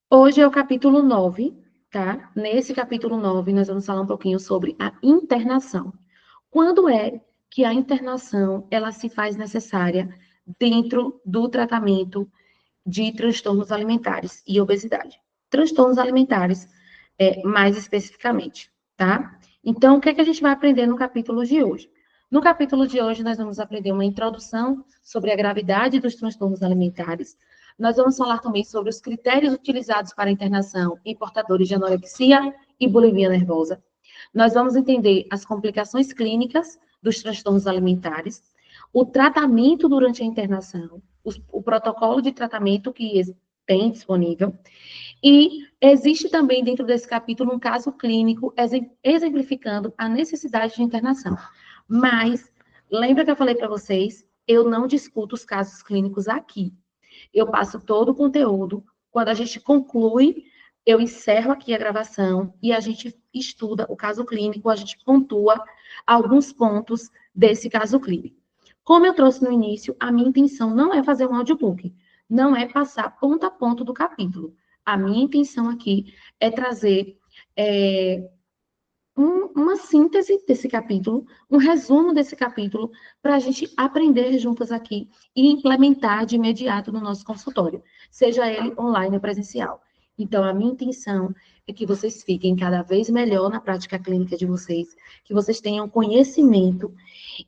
Hoje é o capítulo 9, tá? Nesse capítulo 9, nós vamos falar um pouquinho sobre a internação. Quando é que a internação, ela se faz necessária dentro do tratamento de transtornos alimentares e obesidade? Transtornos alimentares, mais especificamente, tá? Então, o que é que a gente vai aprender no capítulo de hoje? No capítulo de hoje, nós vamos aprender uma introdução sobre a gravidade dos transtornos alimentares. Nós vamos falar também sobre os critérios utilizados para a internação em portadores de anorexia e bulimia nervosa. Nós vamos entender as complicações clínicas dos transtornos alimentares, o tratamento durante a internação, o protocolo de tratamento que tem disponível, e existe também dentro desse capítulo um caso clínico exemplificando a necessidade de internação. Mas, lembra que eu falei para vocês, eu não discuto os casos clínicos aqui. Eu passo todo o conteúdo. Quando a gente conclui, eu encerro aqui a gravação e a gente estuda o caso clínico, a gente pontua alguns pontos desse caso clínico. Como eu trouxe no início, a minha intenção não é fazer um audiobook, não é passar ponto a ponto do capítulo. A minha intenção aqui é trazer uma síntese desse capítulo, um resumo desse capítulo, para a gente aprender juntas aqui e implementar de imediato no nosso consultório, seja ele online ou presencial. Então, a minha intenção é que vocês fiquem cada vez melhor na prática clínica de vocês, que vocês tenham conhecimento,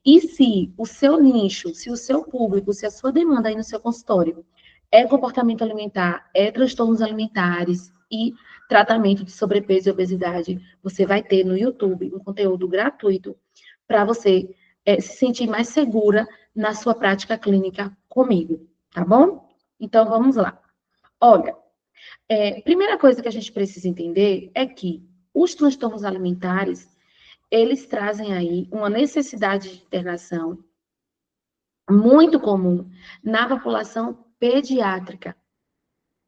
e se o seu nicho, se o seu público, se a sua demanda aí no seu consultório é comportamento alimentar, é transtornos alimentares e tratamento de sobrepeso e obesidade, você vai ter no YouTube um conteúdo gratuito para você se sentir mais segura na sua prática clínica comigo, tá bom? Então, vamos lá. Olha, primeira coisa que a gente precisa entender é que os transtornos alimentares, eles trazem aí uma necessidade de internação muito comum na população pediátrica,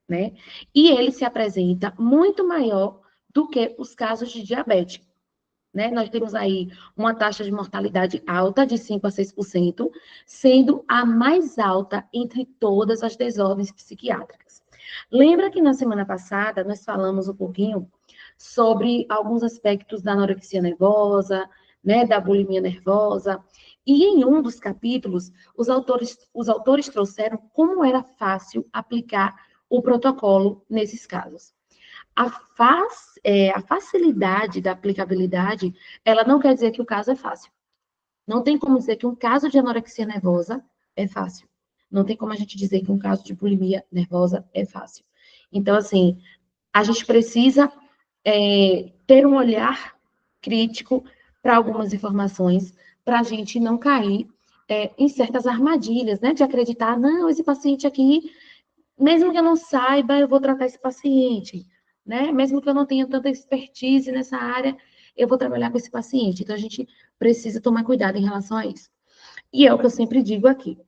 né? E ele se apresenta muito maior do que os casos de diabetes, né? Nós temos aí uma taxa de mortalidade alta, de 5 a 6%, sendo a mais alta entre todas as desordens psiquiátricas. Lembra que na semana passada nós falamos um pouquinho sobre alguns aspectos da anorexia nervosa, né, da bulimia nervosa, e em um dos capítulos, os autores trouxeram como era fácil aplicar o protocolo nesses casos. A facilidade da aplicabilidade, ela não quer dizer que o caso é fácil. Não tem como dizer que um caso de anorexia nervosa é fácil. Não tem como a gente dizer que um caso de bulimia nervosa é fácil. Então, assim, a gente precisa ter um olhar crítico para algumas informações, para a gente não cair em certas armadilhas, né? De acreditar, não, esse paciente aqui, mesmo que eu não saiba, eu vou tratar esse paciente, né? Mesmo que eu não tenha tanta expertise nessa área, eu vou trabalhar com esse paciente. Então, a gente precisa tomar cuidado em relação a isso. E é o que eu sempre digo aqui.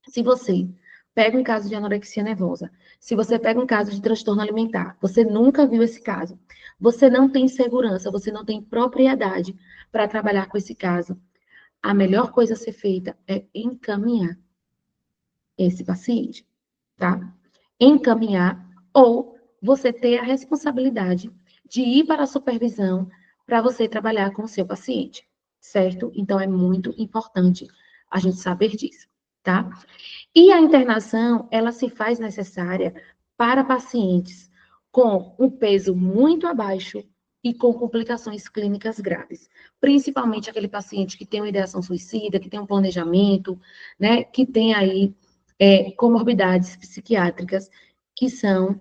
Se você pega um caso de anorexia nervosa, se você pega um caso de transtorno alimentar, você nunca viu esse caso, você não tem segurança, você não tem propriedade para trabalhar com esse caso, a melhor coisa a ser feita é encaminhar esse paciente, tá? Encaminhar ou você ter a responsabilidade de ir para a supervisão para você trabalhar com o seu paciente, certo? Então é muito importante a gente saber disso, tá? E a internação, ela se faz necessária para pacientes com um peso muito abaixo e com complicações clínicas graves. Principalmente aquele paciente que tem uma ideação suicida, que tem um planejamento, né, que tem aí comorbidades psiquiátricas que são,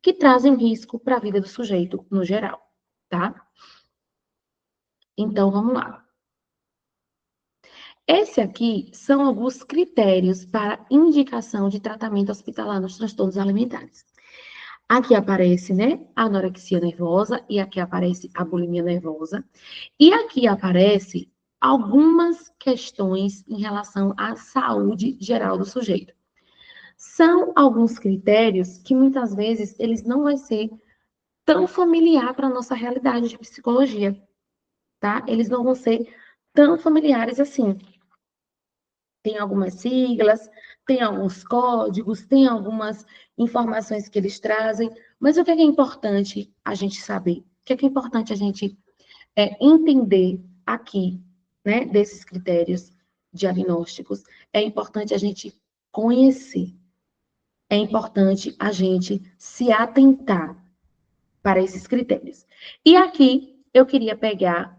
que trazem risco para a vida do sujeito no geral, tá? Então, vamos lá. Esse aqui são alguns critérios para indicação de tratamento hospitalar nos transtornos alimentares. Aqui aparece, né, a anorexia nervosa e aqui aparece a bulimia nervosa. E aqui aparece algumas questões em relação à saúde geral do sujeito. São alguns critérios que muitas vezes eles não vão ser tão familiar para a nossa realidade de psicologia, tá? Eles não vão ser tão familiares assim. tem algumas siglas, tem alguns códigos, tem algumas informações que eles trazem, mas o que é importante a gente saber? O que é importante a gente entender aqui, né, desses critérios diagnósticos? É importante a gente conhecer, é importante a gente se atentar para esses critérios. E aqui eu queria pegar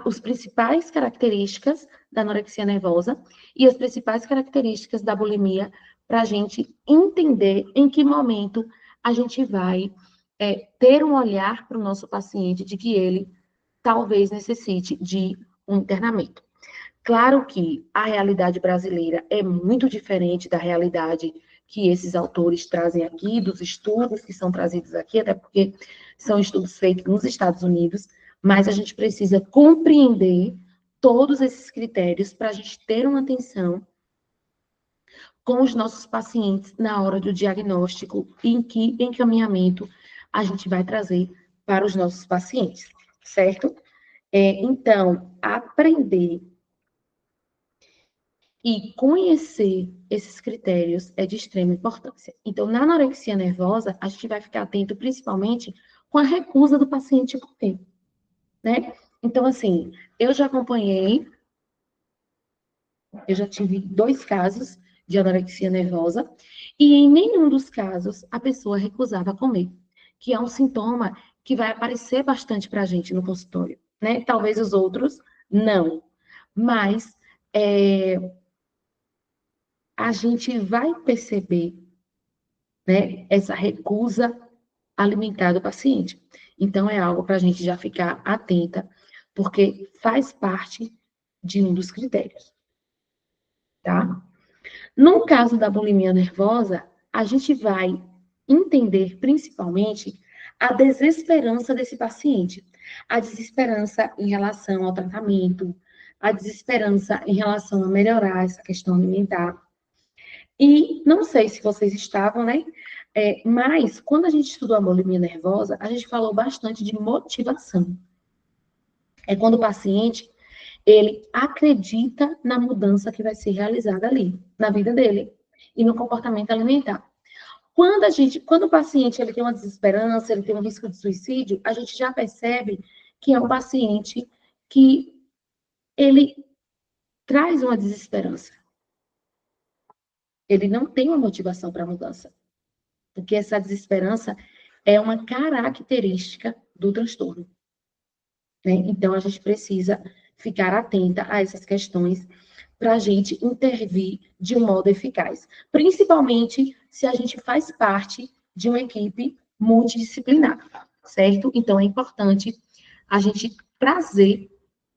os principais características da anorexia nervosa e as principais características da bulimia para a gente entender em que momento a gente vai ter um olhar para o nosso paciente de que ele talvez necessite de um internamento. Claro que a realidade brasileira é muito diferente da realidade que esses autores trazem aqui, dos estudos que são trazidos aqui, até porque são estudos feitos nos Estados Unidos, mas a gente precisa compreender todos esses critérios para a gente ter uma atenção com os nossos pacientes na hora do diagnóstico e em que encaminhamento a gente vai trazer para os nossos pacientes, certo? Então, aprender e conhecer esses critérios é de extrema importância. Então, na anorexia nervosa, a gente vai ficar atento principalmente com a recusa do paciente comer, né? Então, assim, eu já tive 2 casos de anorexia nervosa, e em nenhum dos casos a pessoa recusava comer, que é um sintoma que vai aparecer bastante para a gente no consultório, né? Talvez os outros não, mas a gente vai perceber, né, essa recusa alimentar do paciente. Então, é algo para a gente já ficar atenta, porque faz parte de um dos critérios, tá? No caso da bulimia nervosa, a gente vai entender principalmente a desesperança desse paciente, a desesperança em relação ao tratamento, a desesperança em relação a melhorar essa questão alimentar. E não sei se vocês estavam, né? Mas quando a gente estudou a bulimia nervosa, a gente falou bastante de motivação. É quando o paciente ele acredita na mudança que vai ser realizada ali, na vida dele e no comportamento alimentar. Quando o paciente ele tem uma desesperança, ele tem um risco de suicídio, a gente já percebe que é um paciente que ele traz uma desesperança. Ele não tem uma motivação para a mudança, porque essa desesperança é uma característica do transtorno, né? Então, a gente precisa ficar atenta a essas questões para a gente intervir de um modo eficaz, principalmente se a gente faz parte de uma equipe multidisciplinar, certo? Então, é importante a gente trazer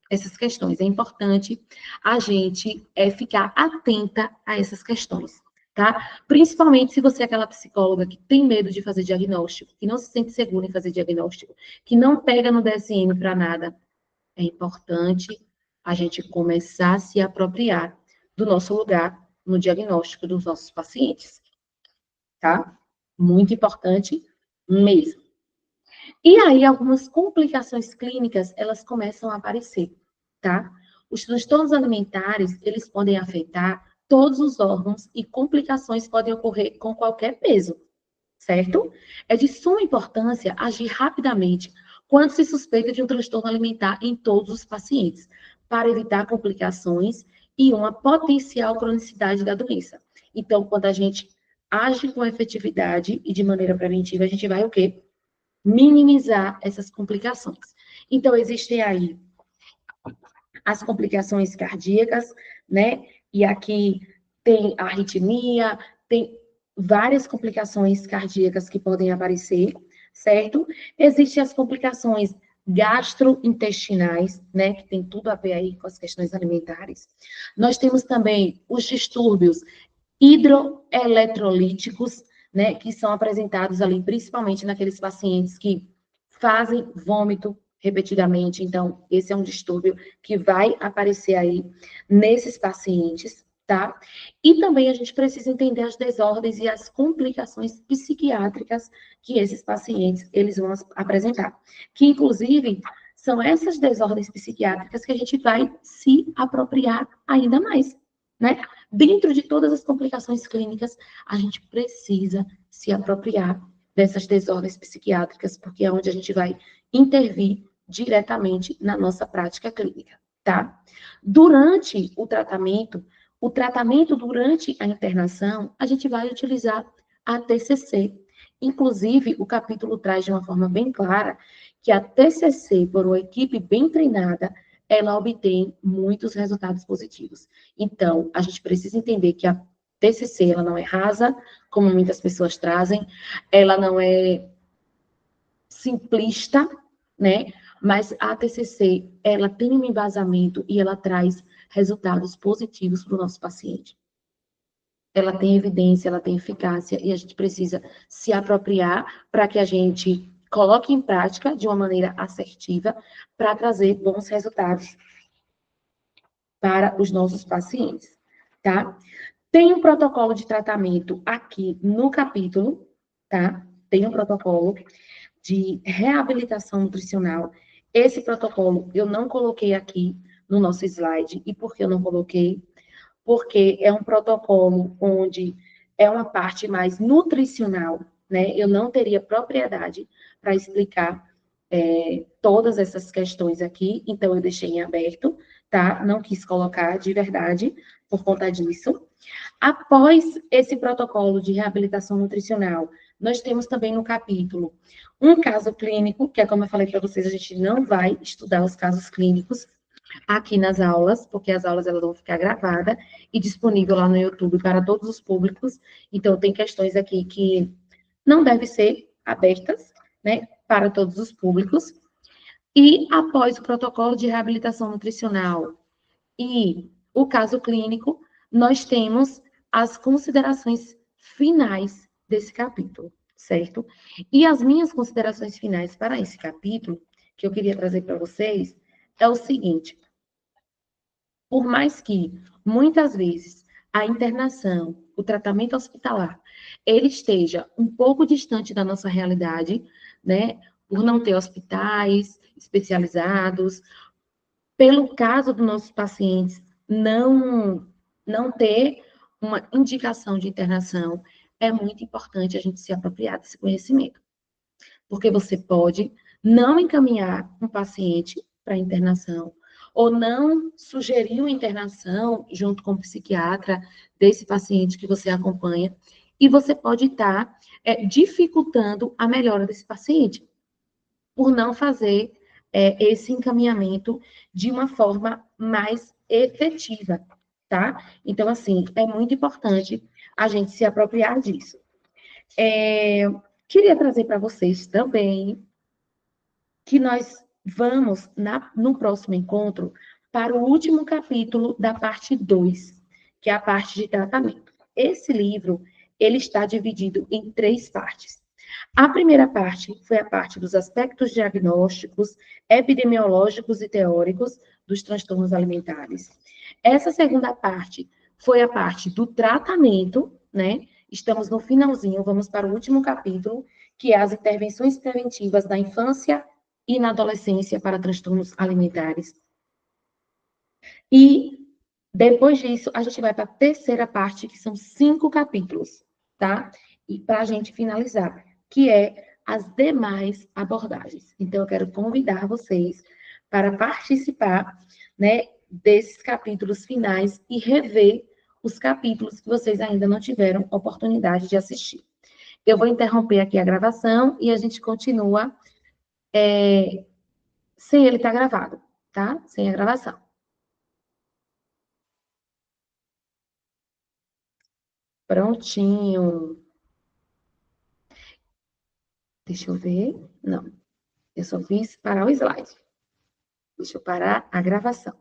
essas questões, é importante a gente ficar atenta a essas questões, tá? Principalmente se você é aquela psicóloga que tem medo de fazer diagnóstico, que não se sente segura em fazer diagnóstico, que não pega no DSM para nada, é importante a gente começar a se apropriar do nosso lugar no diagnóstico dos nossos pacientes, tá? Muito importante mesmo. E aí, algumas complicações clínicas, elas começam a aparecer, tá? Os transtornos alimentares, eles podem afetar todos os órgãos e complicações podem ocorrer com qualquer peso, certo? É de suma importância agir rapidamente quando se suspeita de um transtorno alimentar em todos os pacientes, para evitar complicações e uma potencial cronicidade da doença. Então, quando a gente age com efetividade e de maneira preventiva, a gente vai o quê? Minimizar essas complicações. Então, existem aí as complicações cardíacas, né? E aqui tem arritmia, tem várias complicações cardíacas que podem aparecer, certo? Existem as complicações gastrointestinais, né? Que tem tudo a ver aí com as questões alimentares. Nós temos também os distúrbios hidroeletrolíticos, né, que são apresentados ali, principalmente naqueles pacientes que fazem vômito repetidamente. Então, esse é um distúrbio que vai aparecer aí nesses pacientes, tá? E também a gente precisa entender as desordens e as complicações psiquiátricas que esses pacientes, eles vão apresentar. Que, inclusive, são essas desordens psiquiátricas que a gente vai se apropriar ainda mais, né? Dentro de todas as complicações clínicas, a gente precisa se apropriar dessas desordens psiquiátricas, porque é onde a gente vai intervir diretamente na nossa prática clínica, tá? Durante o tratamento durante a internação, a gente vai utilizar a TCC. Inclusive, o capítulo traz de uma forma bem clara que a TCC, por uma equipe bem treinada, ela obtém muitos resultados positivos. Então, a gente precisa entender que a TCC, ela não é rasa, como muitas pessoas trazem, ela não é simplista, né? Mas a TCC, ela tem um embasamento e ela traz resultados positivos para o nosso paciente. Ela tem evidência, ela tem eficácia e a gente precisa se apropriar para que a gente coloque em prática de uma maneira assertiva para trazer bons resultados para os nossos pacientes, tá? Tem um protocolo de tratamento aqui no capítulo, tá? Tem um protocolo de reabilitação nutricional. Esse protocolo eu não coloquei aqui no nosso slide. E por que eu não coloquei? Porque é um protocolo onde é uma parte mais nutricional, né? Eu não teria propriedade para explicar todas essas questões aqui, então eu deixei em aberto, tá? Não quis colocar de verdade por conta disso. Após esse protocolo de reabilitação nutricional, nós temos também no capítulo um caso clínico, que é como eu falei para vocês, a gente não vai estudar os casos clínicos aqui nas aulas, porque as aulas elas vão ficar gravadas e disponível lá no YouTube para todos os públicos. Então, tem questões aqui que não devem ser abertas, né, para todos os públicos. E após o protocolo de reabilitação nutricional e o caso clínico, nós temos as considerações finais desse capítulo, certo? E as minhas considerações finais para esse capítulo, que eu queria trazer para vocês, é o seguinte: por mais que, muitas vezes, a internação, o tratamento hospitalar, ele esteja um pouco distante da nossa realidade, né? Por não ter hospitais especializados, pelo caso dos nossos pacientes não ter uma indicação de internação, é muito importante a gente se apropriar desse conhecimento. Porque você pode não encaminhar um paciente para internação, ou não sugerir uma internação junto com o psiquiatra desse paciente que você acompanha, e você pode estar dificultando a melhora desse paciente, por não fazer esse encaminhamento de uma forma mais efetiva, tá? Então, assim, é muito importante a gente se apropriar disso. Queria trazer para vocês também que nós vamos, no próximo encontro, para o último capítulo da parte 2, que é a parte de tratamento. Esse livro, ele está dividido em 3 partes. A primeira parte foi a parte dos aspectos diagnósticos, epidemiológicos e teóricos dos transtornos alimentares. Essa segunda parte foi a parte do tratamento, né? Estamos no finalzinho, vamos para o último capítulo, que é as intervenções preventivas da infância e na adolescência para transtornos alimentares. E depois disso, a gente vai para a terceira parte, que são 5 capítulos, tá? E para a gente finalizar, que é as demais abordagens. Então, eu quero convidar vocês para participar, né, desses capítulos finais e rever os capítulos que vocês ainda não tiveram oportunidade de assistir. Eu vou interromper aqui a gravação e a gente continua sem ele estar gravado, tá? Sem a gravação. Prontinho. Deixa eu ver. Não, eu só fiz parar o slide. Deixa eu parar a gravação.